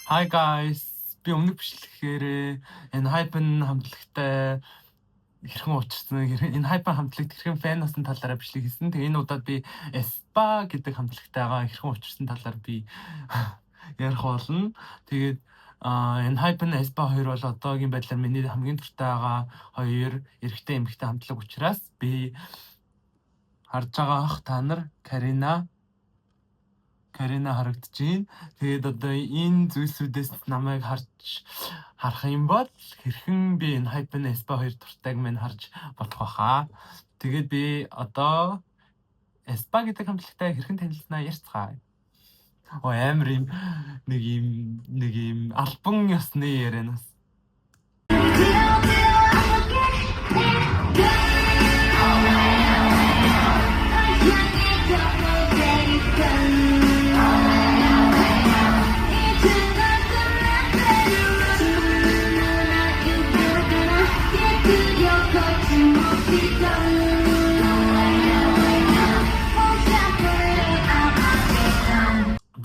Hi guys. Би өмнөх бичлэгээр энэ hype-ын хамтлагтай хэрхэн учирсан энэ hype-ын хамтлагт хэрхэн фэн болсон талаараа бичлэг хийсэн. Тэгээ энэ удаад би Spa гэдэг хамтлагтайгаа хэрхэн учирсан талаар би ярих болно. Тэгээд энэ hype-ын Spa 2 бол одоогийн байдлаар миний хамгийн дуртай байгаа хоёр эрэгтэй эмэгтэй хамтлаг учраас би харж байгаа та нар Карина харагдаж байна. Тэгээд одоо энэ зүйлсүүдээс намайг харах юм бол хэрхэн би энэ hype-ын Spa 2 дуртайг минь харж болох байхаа. Тэгээд би одоо Spa гэдэг хамтлагтай хэрхэн танилцсанаа ярьцгаая. Амар юм нэг юм альбом ёсны ярианаас.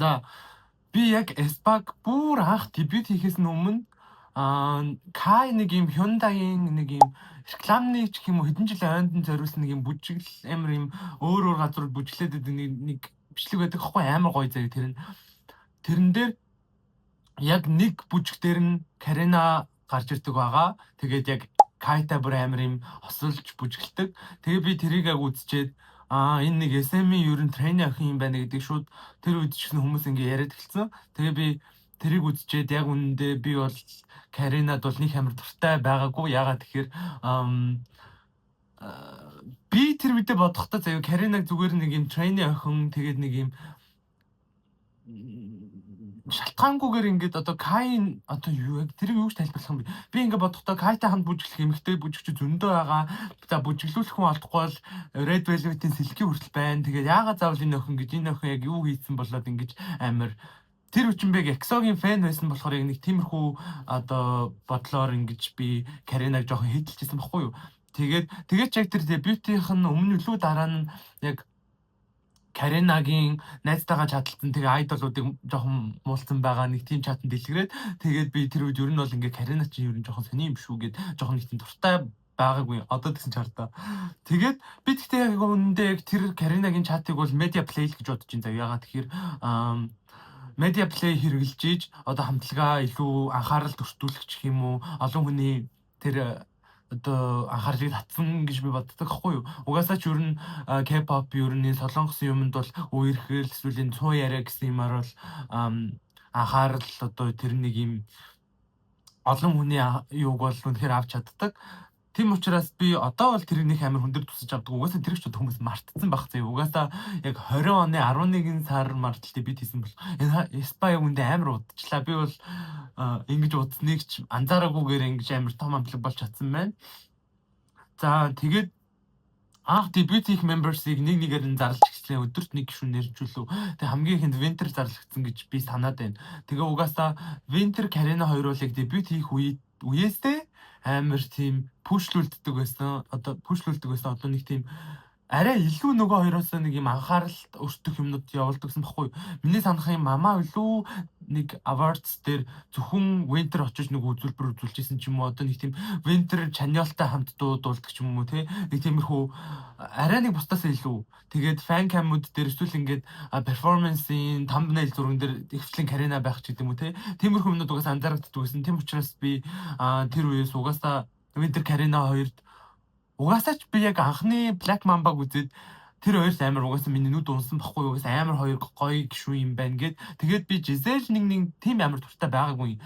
За би яг Spa-г бүр анх дебют хийхээс өмнө Kai нэг юм Hyundai-ийн нэг юм рекламны ч юм уу хэдэн жилийн ойнд зориулсан нэг юм бүжигл амар юм өөр газар бүжиглээд байдаг нэг бичлэг байдаг хгүй амар гоё зэрэг тэрэн дээр яг нэг бүжиг дээр нь Карина гарч ирдэг байгаа. Тэгээд яг Kai-та бүр амар юм хосолж бүжиглдэг. Тэгээ би тэрийг яг үзчихээд энэ нэг SM-ийн ерөн трейни охин юм байна гэдэг шууд тэр үед ч гэсэн хүмүүс ингэ яриад эхэлсэн. Тэгээ би тэрийг үзчихээд яг үнэндээ би бол Каринад бол нэг амар дуртай байгаагүй. Ягаад тэгэхээр би тэр үедээ бодохдоо заяа Каринаг зүгээр нэг юм трейни охин тэгээд нэг юм шалтгаангүйгээр ингээд одоо Kai одоо юу яг тэрийг юу гэж тайлбарлах юм бэ? Би ингээд бодохдоо Kai-тай хамт бүжиглэх эмэгтэй бүжигч зөндөө байгаа. За бүжиглүүлэх хүн олдохгүй бол Red Velvet-ийн сэлхий хүртэл байна. Тэгээд яагаад заавал энэ охин гэж энэ охин яг юу хийсэн болоод ингэж амар тэр Хүчинбэг EXO-гийн фэн байсан болохоор яг нэг тиймэрхүү одоо бодлоор ингэж би Каринаг жоохон хэдэлжсэн баггүй юу? Тэгээд яг тэр дебютийнх нь өмнө илүү дараа нь яг Каринагийн найзтайгаа чадалцсан тэгээ айдолуудыг жоохон муулсан байгаа нэг тийм чатанд дэлгэрээд тэгээд би тэр үед ер нь бол ингээ Карина чинь ер нь жоохон сони юм шүү гэд жоохон нэг тийм дуртай байгаагүй одоо тэгсэн ч хардаа. Тэгээд би тэгтээ яг үүндээ яг тэр Каринагийн чатыг бол media play л гэж бодож байна заа. Ягаад тэгэхээр media play хэрэгжилж ийж одоо хамтлагаа илүү анхаарал төртүүлэх гэх юм уу олон хүний тэр одоо анхаарлыг татсан гэж би боддог байхгүй юу. Угаасаа ч ер нь K-pop ер нь солонгосын юмд бол үерхэл эсвэл цуу яриа гэсэн юмар бол анхаарал одоо тэр нэг юм олон хүний юуг бол үнэхээр авч чаддаг. Тийм учраас би одоо бол тэрийг нэг амар хүндэр тусаж авдаг. Угаасаа тэр ч хүмүүс мартсан баг зэ. Угаасаа яг 20 оны 11 сар марталтыг бид хийсэн бол энэ Spa үндэ амар удчлаа. Би бол ингэж удсныг ч анзаараагүйгээр ингэж амар том амтлаг болж чадсан байна. За тэгээд анх дебют хийх membersыг нэгээр нь зарлж гисэн өдөрт нэг гишүүн нэржүүлв. Тэг хамгийн ихэнд Winter зарлагдсан гэж би санаад байна. Тэгээ угаасаа Winter Karina хоёр бол яг дебют хийх үеэстэй амар тийм пүшлүүлдэг байсан. Одоо нэг тийм арай илүү нөгөө хоёроос нэг юм анхаарал өртөх юмнууд явуулдагсан баггүй. Миний санах юм мамаа илүү нэг awards дээр зөвхөн Winter очиж нэг үзүүлбэр үзүүлжсэн ч юм уу. Одоо нэг тийм Winter Channel-тай хамт дуулдаг ч юм уу те. Нэг тиймэрхүү арай нэг бусдаас илүү. Тэгээд fan cam-ууд дээр эсвэл ингээд performance-ийн thumbnail зурган дээр ихвчлэн Карина байх ч гэдэг юм уу те. Тиймэрхүү юмнууд угаасаа анзаарагддаг байсан. Тийм учраас би тэр үеэс угаасаа Winter Karina хоёрт угаасаа ч би яг анхны Black Mamba-г үзээд тэр хоёрс амар угаасаа миний нүд унсан баггүй угаасаа амар хоёр гоё гişүү юм байна гэд. Тэгээд би Giselle нэг тийм амар дуртай байгаагүй.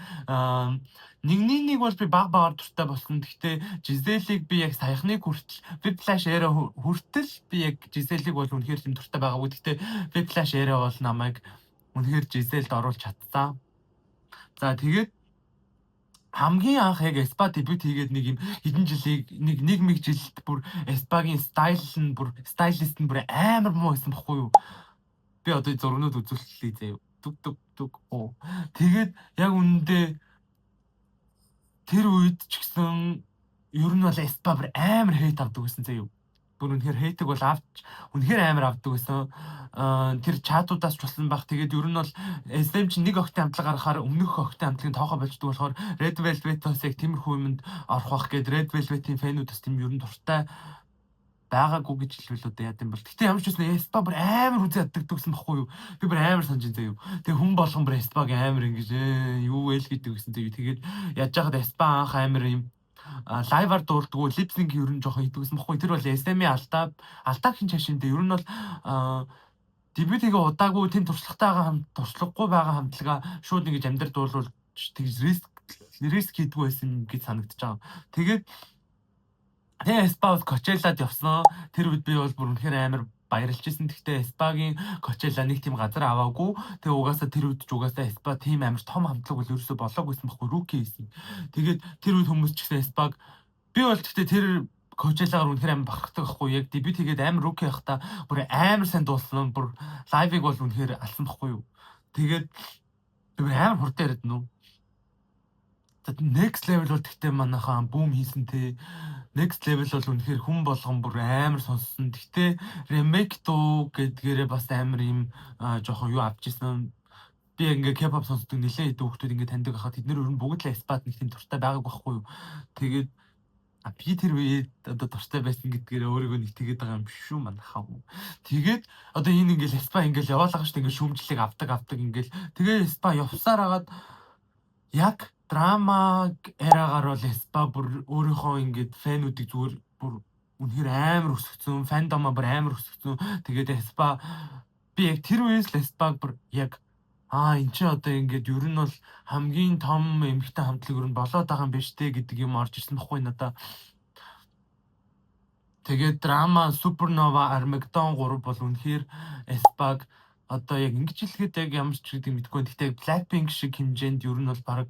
Нэг бол би багаар дуртай болсон. Гэхдээ Giselle-ийг би яг саяхныг хүртэл Whiplash era хүртэл би яг Giselle-ийг бол үнэхээр тийм дуртай байгаагүй. Гэхдээ Whiplash era бол намайг үнэхээр Giselle-д оруулж чадсан. За тэгээд хамгийн анх яг Spa дебют хийгээд нэг юм хэдэн жилийг нэг жилд бүр Spa-гийн стайлист нь бүр амар муу байсан баггүй юу. Би одоо зургнууд үзүүлэлээ заяа. Дүг. Тэгээд яг үнэндээ тэр үед ч гэсэн ер нь бол Spa бүр амар хейт авдаг гэсэн заяа. бүр үнэхээр хейтэг бол үнэхээр амар авдаг байсан. Тэр чатуудаас ч болсон баг. Тэгээд ер нь бол SM чинь нэг октын хамтлаг гаргахаар өмнөх октын хамтлагийн тоохоо болждог болохоор Red Velvet-оос яг тиймэрхүү юмд орох бах гээд Red Velvet-ийн фэнүүдээс тийм ер нь дуртай байгаагүй гэж хэлвэл одоо яа гэм бол. Гэтэ ямар ч байсан Espa бүр амар үзээ яддагдагсан баггүй юу. Би бүр амар санаж заяа. Тэгээ хүн болгон бүр Espag амар ингэж юу вэ л гэдэг гэсэн заяа. Тэгээд яаж яхад Espa анх амар юм лайваар дуулдггүй липсинг ер нь жоохон хийдгсэн баггүй. Тэр бол SM-ийн алдаа хин чашинтэй ер нь бол дебютигээ удаагүй тэм туршлагагүй байгаа хамтлагаа шууд ингэж амдэр дуулуулж тэгж риск хийдгүү байсан гэж санагдаж байгаа. Тэгээд Espa Coachella-д явсан. Тэр үед би бол бүр үнэхээр амар баярлж ирсэн. Гэхдээ Espa-гийн Coachella нэг тийм газар аваагүй. Тэгээ угаасаа тэр үед ч угаасаа Espa тийм амар том хамтлаг бол ерөөсөй болоогүйсэн баггүй rookie хийсэн. Тэгээд тэр үед хүмүүс ч гэсэн Espa би бол гэхдээ тэр Coachella-гаар үнэхээр амар бахархдаг байхгүй. Яг дебют хийгээд амар rookie байхдаа бүр амар сайн дуулсан. Бүр лайвыг бол үнэхээр алсан баггүй юу. Тэгээд би амар хурдан яриад нөө. Next level бол тэгтээ манайхаа бүүм хийсэн те. Next level бол үнэхээр хүн болгон бүр амар сонссон. Тэгтээ remake дуу гэдгээрээ бас амар юм жоохон юу авч ирсэн. Би ингээ K-pop сонсдог нэлээд хэдэн хүмүүс ингээ таньдаг байхад тэд нэр ер нь бүгд л Espa-д нэг тийм дуртай байгаагүй байхгүй юу. Тэгээд би тэр үед одоо дуртай байсан гэдгээрээ өөрийгөө нэг тэгээд байгаа юм биш шүү манайхаа. Тэгээд одоо энэ ингээл Espa ингээл яваалгаа шүү дээ ингээл шүүмжлэг авдаг ингээл тэгээ Espa явсаар хагаад яг драма эрагаар бол Espa бүр өөрийнхөө ингээд фэнүүдийг зүгээр бүр үнэхээр амар өсгцэн, фандомоо бүр амар өсгцэн. Тэгээд Espa би яг тэр үеэс л Espa бүр яг эн чинь одоо ингээд ер нь бол хамгийн том эмэгтэй хамтлаг ер нь болоод байгаа юм биш үү гэдэг юм орж ирсэн баггүй надаа. Тэгээд драма Supernova Armageddon 3 бол үнэхээр Espa одоо яг ингэж хэлгээд яг ямар ч гэдэг мэдгүй. Гэхдээ Blackpink шиг хэмжээнд ер нь бол баг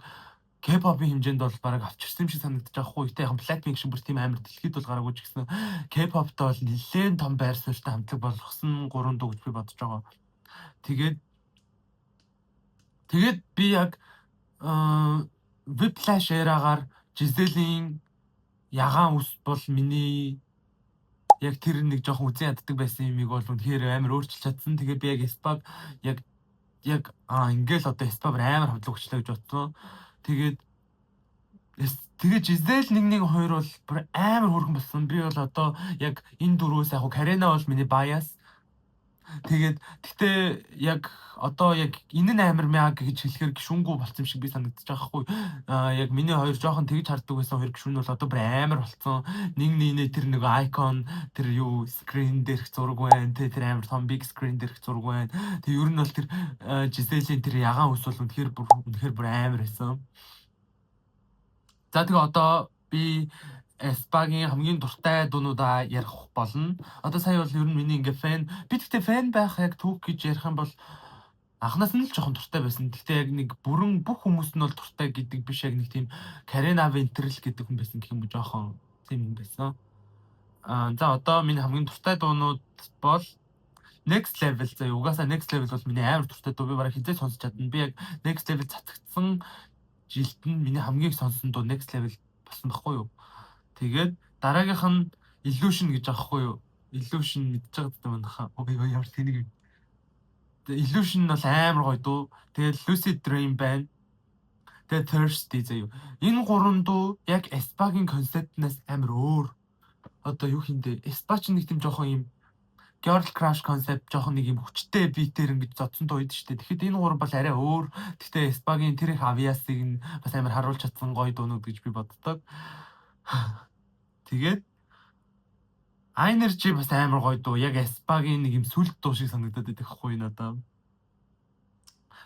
K-pop-ийн хэмжээнд бол баг авчирсан юм шиг санагдаж байгаа хгүй. Гэтэ яг Blackpink шиг бүр тийм амар дэлхийд бол гараагүй ч гэсэн K-pop-тай бол нэлээд том байр суурьтай хамтлаг болгосон 3 дуу гэж би бодож байгаа. Тэгээд би яг Whiplash эрагаар Giselle-ийн ягаан ус бол миний яг тэр нэг жоохон үзэн яддаг байсан юмыг бол үнэхээр амар өөрчилж чадсан. Тэгээд би яг Espa яг ингээл одоо Espa амар хамтлаг өчлөө гэж бодсон. Тэгээд Giselle 112 бол бүр амар хөргөн болсон. Би бол одоо яг энэ дөрвөөс яг Karena бол миний bias. Тэгээд гэтээ яг одоо яг энэ нь амар мяг гэж хэлэхээр гişүнгүй болсон юм шиг би санагдаж байгаа хгүй. Яг миний хоёр жоохон тэгж харддаг байсан хоёр гişүн бол одоо бүр амар болсон. Нэг тэр нэг icon тэр юу screen дээрх зураг байна. Тэр амар том big screen дээрх зураг байна. Тэг ер нь бол тэр Giselle-ийн тэр ягаан ус бол үнэхээр бүр амар байсан. За тэгээ одоо би Espa-гийн хамгийн дуртай дуунуудаа ярих болно. Одоо сая бол ер нь миний ингээ фэн. Би тэгтээ фэн байх яг түүх гэж ярих юм бол анхнаас нь л жоохон дуртай байсан. Тэгтээ яг нэг бүрэн бүх хүмүүс нь бол дуртай гэдэг биш яг нэг тийм Karena Ventrell гэдэг хүн байсан гэх юм жоохон тийм юм байсан. За одоо миний хамгийн дуртай дуунууд бол Next Level. За угаасаа Next Level бол миний амар дуртай дуу. Би бараг хизээ сонсч чадна. Би яг Next Level цацагдсан жилд нь миний хамгийн их сонссон дуу Next Level болсон байхгүй юу? Тэгээд дараагийнх нь Illusion гэж аахгүй юу? Illusion мэдж байгаа гэдэг манайхаа. Ямар тэнийг юм. Illusion бол амар гоё дуу. Тэгээд Lucid Dream байна. Тэгээд Thirsty заяа. Энэ гурван дуу яг Espa-гийн концептнаас амар өөр. Одоо юу хийндэ? Espa ч нэг тийм жоохон юм girl crush concept жоохон нэг юм хүчтэй битээр ингэж зодсон дуу идэв штэ. Тэгэхэд энэ гурав бол арай өөр. Гэхдээ Espa-гийн тэр их авьяасыг нь бас амар харуулж чадсан гоё дуунууд гэж би боддог. Тэгээд Energy бас амар гоё дуу. Яг Espa-гийн нэг юм сүлд дуу шиг санагдаад байдаг хгүй надад.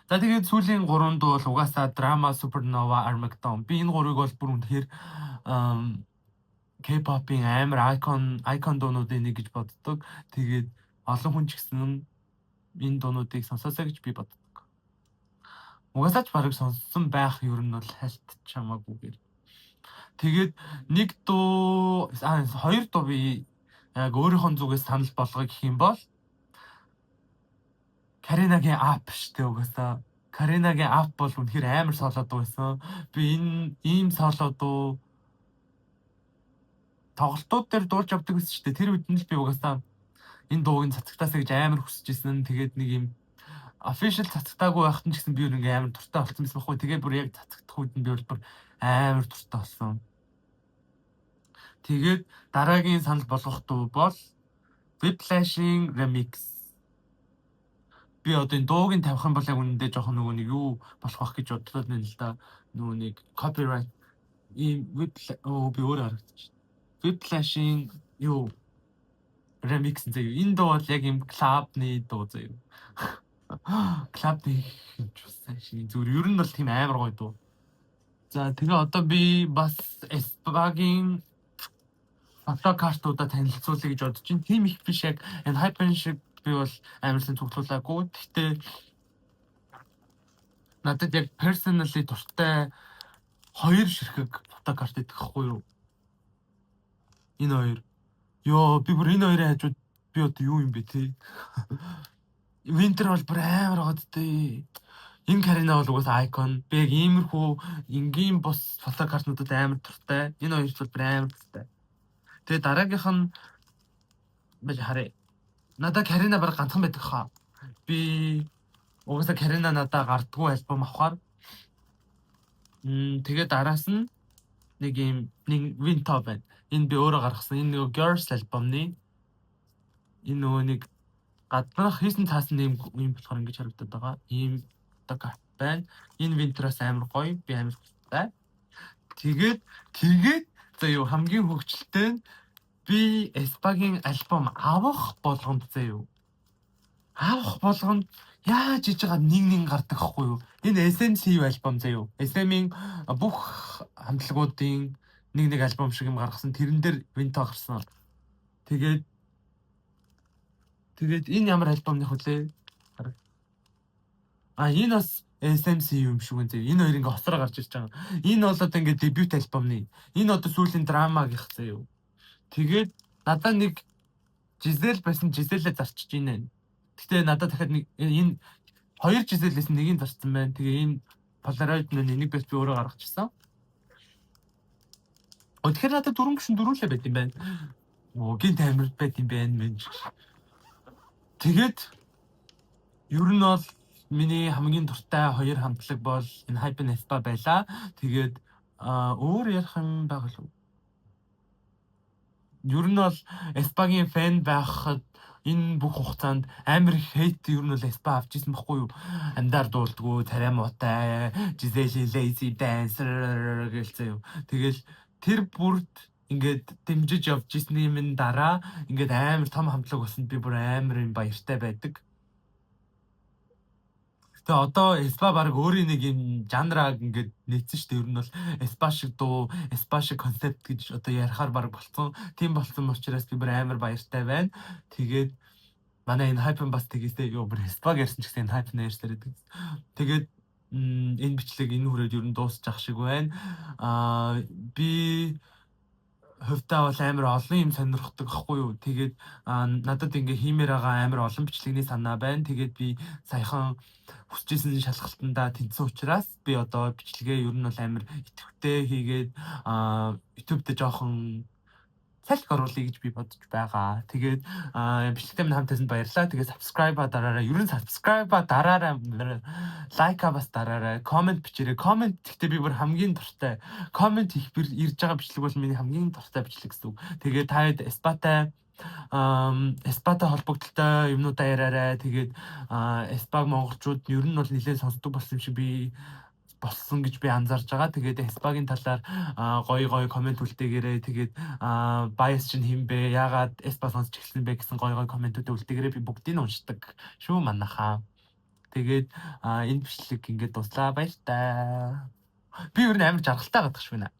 За тэгээд сүүлийн 3 дуу бол угаасаа Drama, Supernova, Armageddon. Би энэ гурыг бол бүр үнэхээр K-pop-ийн амар icon дуунуудын нэг гэж боддог. Тэгээд олон хүн ч гэсэн энэ дуунуудыг сонсоосаа гэж би боддог. Угаасаа ч барыг сонссон байх ер нь бол хальт чамаагүйгээр. Тэгээд нэг дуу, хоёр дуу би яг өөрийнхөө зүгээс санал болгоё гэх юм бол Karena-гийн app штэ угаасаа. Karena-гийн app бол үнэхээр амар солоо дуу байсан. Би энэ ийм солоо дуу тоглолтууд дээр дуулж явдаг гэсэн шүү дээ. Тэр үед нь л би угаасаа энэ дуугийн цацагтаасаа гэж амар хүсэжсэн. Тэгээд нэг юм official цацагтаагүй байхад нь ч гэсэн би өөр ингээ амар дуртай болсон байсан байхгүй. Тэгээд бүр яг цацагдах үед нь би бүр амар дуртай болсон. Тэгээд дараагийн санал болгох дуу бол Whiplash-ийн remix. Би одоо энэ дуугийн тавих юм бол яг үнэндээ жоохон нөгөө нэг юу болох байх гэж бодлоо нэ л да. Нөгөө нэг copyright ийм би өөрөө харагдчих. Whiplash-ийн юу remix заяа. Энэ дуу бол яг юм club-ны дуу заяа. Club-ны чусаа шиг зүгээр ер нь бол тийм амар гоё дуу. За тэгээ одоо би бас Espaгийн фотокартуудаа танилцуулъя гэж бодож байна. Тим их биш яг энэ Hypen шиг би бол амарсан цуглуулаагүй. Гэхдээ надад яг personally дуртай 2 ширхэг фотокарт идэх хэвгүй юу? Энэ хоёр. Йоо би бүр энэ хоёрын хажууд би одоо юу юм бэ те? Winter бол бүр амар гоод те. Энэ Карина бол угаасаа icon. Би яг иймэрхүү энгийн бус фотокартнуудад амар дуртай. Энэ хоёр бол бүр амар дуртай. Тэгээ дараагийнх нь байж харъя. Надад Карина баг ганцхан байдаг хаа. Би угаасаа Карина надад гардггүй альбом авахаар. Тэгээ дараас нь нэг юм Winter байна. Энэ би өөрөө гаргасан. Энэ нөгөө Girls альбомны энэ нөгөө нэг гаднах хийсэн цаасан юм болохоор ингэж харагдаад байгаа. Ийм фотокарт байна. Энэ Winter-аас амар гоё. Би амар хүстэй. Тэгээд за юу хамгийн хөвгчлөлтэй нь би Espaгийн альбом авах болгонд заяа. Авах болгонд яаж иж байгаа нэг гардаг хгүй юу? Энэ SMCU альбом заяа. SM-ийн бүх хамтлагуудын нэг альбом шиг юм гаргасан. Тэрэн дээр Winter гарсан. Тэгээд энэ ямар альбомных вүлээ? Энэ бас SMCU юм шиг үнэ. Энэ хоёр ингээ хоцроо гарч ирж байгаа. Энэ бол одоо ингээ дебют альбомны. Энэ одоо сүүлийн драмагийнх заяа. Тэгээд надад нэг Giselle байсан. Giselle зарчиж ийнэ. Гэтэ надад дахиад нэг энэ 2 Giselle-ээс нэгийг зарцсан байна. Тэгээ энэ Polaroid нэг бас би өөрөө гаргачихсан. Тэгэхээр надад 4 гишүүн дөрүүлээ байт юм байна. Гинт амир байт юм байна. Тэгээд ер нь бол миний хамгийн дуртай 2 хамтлаг бол энэ Hypen Espa байлаа. Тэгээд өөр ярих юм байгаад юу? Ер нь бол Espaгийн фэн байхад энэ бүх хугацаанд амар их хейт ер нь бол Espa авч ирсэн байхгүй юу? Амдаар дуулдгүү, царай муутай, Giselle lazy dancer гэлцээ юу. Тэгэл тэр бүрд ингээд дэмжиж явж ирсний минь дараа ингээд амар том хамтлаг болсонд би бүр амар юм баяртай байдаг. Тэгээ одоо Espa баг өөрийн нэг юм жанраг ингээд нээсэн шүү дээ. Ер нь бол Espa шиг дуу, Espa шиг концепт гэж одоо ярихаар баг болцсон. Тийм болсон учраас би бүр амар баяртай байна. Тэгээд манай энэ Hypen бас тэгээсээ юу бүр Espa гэсэн ч гэсэн энэ Hypen ярьсаар байдаг. Тэгээд энэ бичлэг энэ хүрээд ер нь дуусчих шиг байна. Би хувьдаа бол амар олон юм сонирхдаг ахгүй юу. Тэгээд надад ингээ хиймээр байгаа амар олон бичлэгний санаа байна. Тэгээд би саяхан хүсчихсэн шалгалтандаа тэнцсэн учраас би одоо бичлэгээ ер нь бол амар идэвхтэй хийгээд YouTube дээр жоохон салхи оруулъя гэж би бодож байгаа. Тэгээд бичлэгтэй минь хамтаасанд баярлалаа. Тэгээд subscribe-а дараарай. Ер нь subscribe-а дараарай. Like-а бас дараарай. Comment бичээрэй. Comment гэхдээ би бүр хамгийн дуртай. Comment их ирж байгаа бичлэг бол миний хамгийн дуртай бичлэг гэсэн үг. Тэгээд таад Espaтай холбогдолтой юмнуудаа яриарай. Тэгээд Espag монголчууд ер нь бол нэлээд сонсдог болсон юм шиг болсон гэж би анзаарж байгаа. Тэгээд Espaгийн талаар гоё комент үлдээгээрэй. Тэгээд bias чинь хэм бэ? Яагаад Espa сонсч эхэлсэн бэ гэсэн гоё комментүүд үлдээгээрэй. Би бүгдийг нь уншдаг шүү манайхаа. Тэгээд энэ бичлэг ингээд дуслаа. Баяртай. Би ер нь амар жаргалтай гадах шүү нэ.